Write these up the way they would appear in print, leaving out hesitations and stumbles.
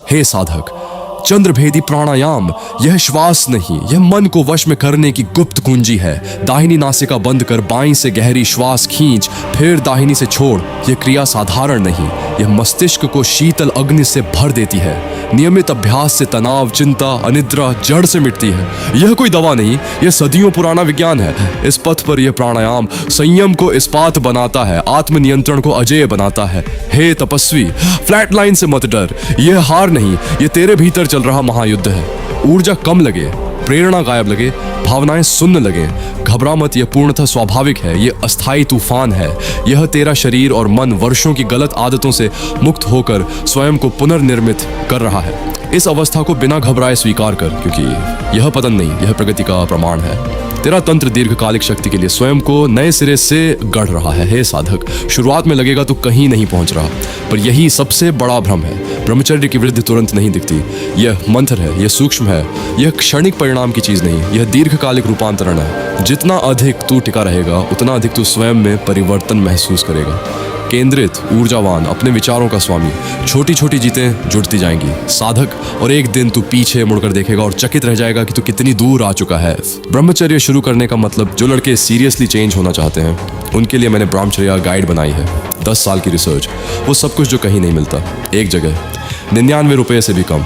हे साधक, चंद्रभेदी प्राणायाम यह श्वास नहीं, यह मन को वश में करने की गुप्त कुंजी है। दाहिनी नासिका बंद कर बाईं से गहरी श्वास खींच, फिर दाहिनी से छोड़। यह क्रिया साधारण नहीं, यह मस्तिष्क को शीतल अग्नि से भर देती है। नियमित अभ्यास से तनाव, चिंता, अनिद्रा जड़ से मिटती है। यह कोई दवा नहीं, यह सदियों पुराना विज्ञान है। इस पथ पर यह प्राणायाम संयम को इस्पात बनाता है, आत्मनियंत्रण को अजेय बनाता है। हे तपस्वी, फ्लैट लाइन से मत डर, यह हार नहीं, यह तेरे भीतर चल रहा महायुद्ध है। ऊर्जा कम लगे, प्रेरणा गायब लगे, भावनाएं सुन्न लगे, घबरा मत, यह पूर्णतः स्वाभाविक है। यह अस्थाई तूफान है। यह तेरा शरीर और मन वर्षों की गलत आदतों से मुक्त होकर स्वयं को पुनर्निर्मित कर रहा है। इस अवस्था को बिना घबराए स्वीकार कर, क्योंकि यह पतन नहीं, यह प्रगति का प्रमाण है। तेरा तंत्र दीर्घकालिक शक्ति के लिए स्वयं को नए सिरे से गढ़ रहा है। हे साधक, शुरुआत में लगेगा तो कहीं नहीं पहुंच रहा, पर यही सबसे बड़ा भ्रम है। ब्रह्मचर्य की वृद्धि तुरंत नहीं दिखती। यह मंत्र है, यह सूक्ष्म है, यह क्षणिक परिणाम की चीज नहीं, यह दीर्घकालिक रूपांतरण है। जितना अधिक तू टिका रहेगा, उतना अधिक तू स्वयं में परिवर्तन महसूस करेगा। केंद्रित, ऊर्जावान, अपने विचारों का स्वामी, छोटी छोटी जीतें जुड़ती जाएंगी साधक, और एक दिन तू पीछे मुड़कर देखेगा और चकित रह जाएगा कि तू कितनी दूर आ चुका है। ब्रह्मचर्य शुरू करने का मतलब, जो लड़के सीरियसली चेंज होना चाहते हैं उनके लिए मैंने ब्रह्मचर्य गाइड बनाई है। 10 साल की रिसर्च, वो सब कुछ जो कहीं नहीं मिलता, एक जगह, 99 रुपये से भी कम।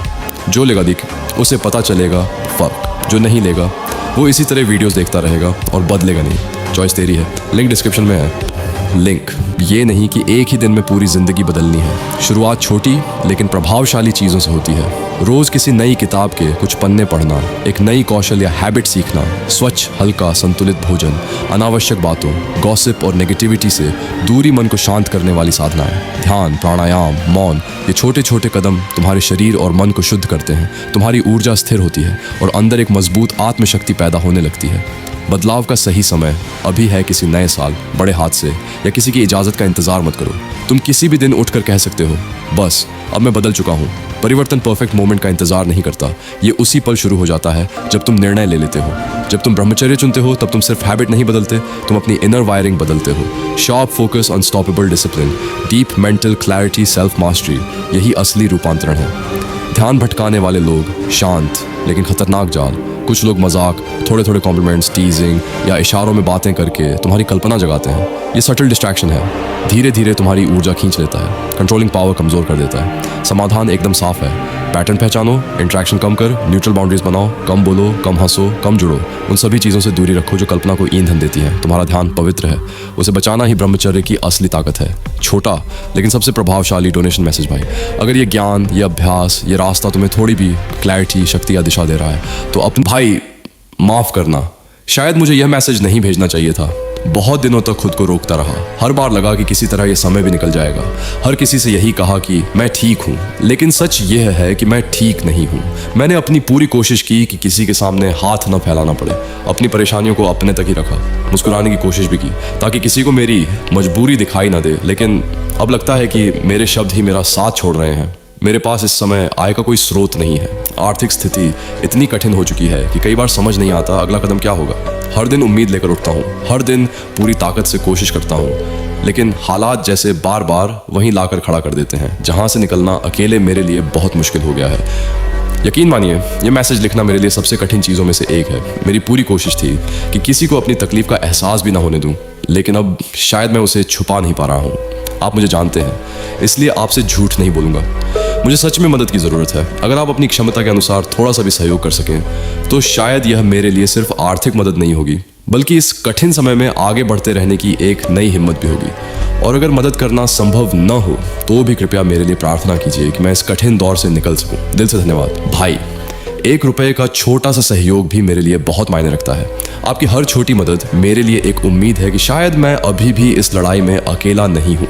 जो लेगा दिख, उसे पता चलेगा फर्क। जो नहीं लेगा वो इसी तरह वीडियोस देखता रहेगा और बदलेगा नहीं। चॉइस तेरी है, लिंक डिस्क्रिप्शन में है। लिंक ये नहीं कि एक ही दिन में पूरी जिंदगी बदलनी है। शुरुआत छोटी लेकिन प्रभावशाली चीज़ों से होती है। रोज किसी नई किताब के कुछ पन्ने पढ़ना, एक नई कौशल या हैबिट सीखना, स्वच्छ, हल्का, संतुलित भोजन, अनावश्यक बातों, गॉसिप और नेगेटिविटी से दूरी मन को शांत करने वाली साधनाएं, ध्यान, प्राणायाम, मौन, ये छोटे छोटे कदम तुम्हारे शरीर और मन को शुद्ध करते हैं। तुम्हारी ऊर्जा स्थिर होती है और अंदर एक मजबूत आत्मशक्ति पैदा होने लगती है। बदलाव का सही समय अभी है। किसी नए साल, बड़े हादसे या किसी की इजाज़त का इंतज़ार मत करो। तुम किसी भी दिन उठकर कह सकते हो, बस अब मैं बदल चुका हूँ। परिवर्तन परफेक्ट मोमेंट का इंतजार नहीं करता, ये उसी पल शुरू हो जाता है जब तुम निर्णय ले लेते हो। जब तुम ब्रह्मचर्य चुनते हो तब तुम सिर्फ हैबिट नहीं बदलते, तुम अपनी इनर वायरिंग बदलते हो। Sharp focus, unstoppable discipline, deep mental clarity, self mastery, यही असली रूपांतरण है। ध्यान भटकाने वाले लोग, शांत लेकिन खतरनाक जाल। कुछ लोग मजाक, थोड़े थोड़े कॉम्प्लीमेंट्स, टीजिंग या इशारों में बातें करके तुम्हारी कल्पना जगाते हैं। ये सटल डिस्ट्रैक्शन है, धीरे धीरे तुम्हारी ऊर्जा खींच लेता है, कंट्रोलिंग पावर कमजोर कर देता है। समाधान एकदम साफ है, पैटर्न पहचानो, इंटरेक्शन कम कर, न्यूट्रल बाउंड्रीज बनाओ, कम बोलो, कम हंसो, कम जुड़ो। उन सभी चीज़ों से दूरी रखो जो कल्पना को ईंधन देती है। तुम्हारा ध्यान पवित्र है, उसे बचाना ही ब्रह्मचर्य की असली ताकत है। छोटा लेकिन सबसे प्रभावशाली डोनेशन मैसेज भाई। अगर ये ज्ञान, ये अभ्यास, ये रास्ता तुम्हें थोड़ी भी क्लैरिटी, शक्ति या दिशा दे रहा है तो अपने भाई माफ करना, शायद मुझे यह मैसेज नहीं भेजना चाहिए था। बहुत दिनों तक खुद को रोकता रहा। हर बार लगा कि किसी तरह यह समय भी निकल जाएगा। हर किसी से यही कहा कि मैं ठीक हूँ, लेकिन सच यह है कि मैं ठीक नहीं हूँ। मैंने अपनी पूरी कोशिश की कि किसी के सामने हाथ न फैलाना पड़े। अपनी परेशानियों को अपने तक ही रखा। मुस्कुराने की कोशिश भी की ताकि किसी को मेरी मजबूरी दिखाई ना दे, लेकिन अब लगता है कि मेरे शब्द ही मेरा साथ छोड़ रहे हैं। मेरे पास इस समय आय का कोई स्रोत नहीं है। आर्थिक स्थिति इतनी कठिन हो चुकी है कि कई बार समझ नहीं आता अगला कदम क्या होगा। हर दिन उम्मीद लेकर उठता हूँ, हर दिन पूरी ताकत से कोशिश करता हूँ, लेकिन हालात जैसे बार बार वहीं लाकर खड़ा कर देते हैं जहाँ से निकलना अकेले मेरे लिए बहुत मुश्किल हो गया है। यकीन मानिए, ये मैसेज लिखना मेरे लिए सबसे कठिन चीज़ों में से एक है। मेरी पूरी कोशिश थी कि किसी को अपनी तकलीफ का एहसास भी ना होने दूँ, लेकिन अब शायद मैं उसे छुपा नहीं पा रहा हूँ। आप मुझे जानते हैं, इसलिए आपसे झूठ नहीं बोलूँगा। मुझे सच में मदद की ज़रूरत है। अगर आप अपनी क्षमता के अनुसार थोड़ा सा भी सहयोग कर सकें तो शायद यह मेरे लिए सिर्फ आर्थिक मदद नहीं होगी, बल्कि इस कठिन समय में आगे बढ़ते रहने की एक नई हिम्मत भी होगी। और अगर मदद करना संभव न हो तो भी कृपया मेरे लिए प्रार्थना कीजिए कि मैं इस कठिन दौर से निकल सकूं। दिल से धन्यवाद भाई। 1 रुपये का छोटा सा सहयोग भी मेरे लिए बहुत मायने रखता है। आपकी हर छोटी मदद मेरे लिए एक उम्मीद है कि शायद मैं अभी भी इस लड़ाई में अकेला नहीं हूँ।